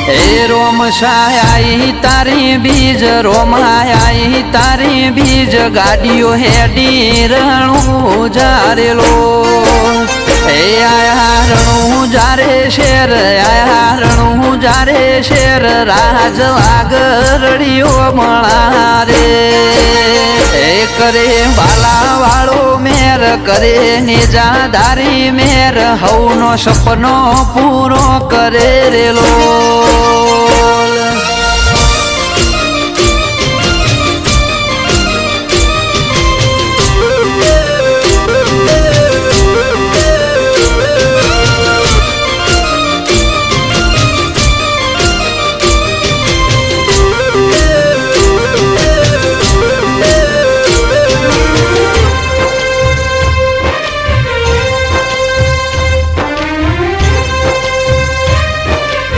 એ રોમશાઈ તારી બીજ રોમાઈ તારી બીજ ગાડીઓ હેડી રણું જારેલો એ આયા રણું જારે શેર આયા રણું જારે શેર રાજ આગરડીઓ મળા રે એ કરે બાલા વાળો મેર કરે નિજાધારી મેર હવનો સપનો પૂરો કરે રેલો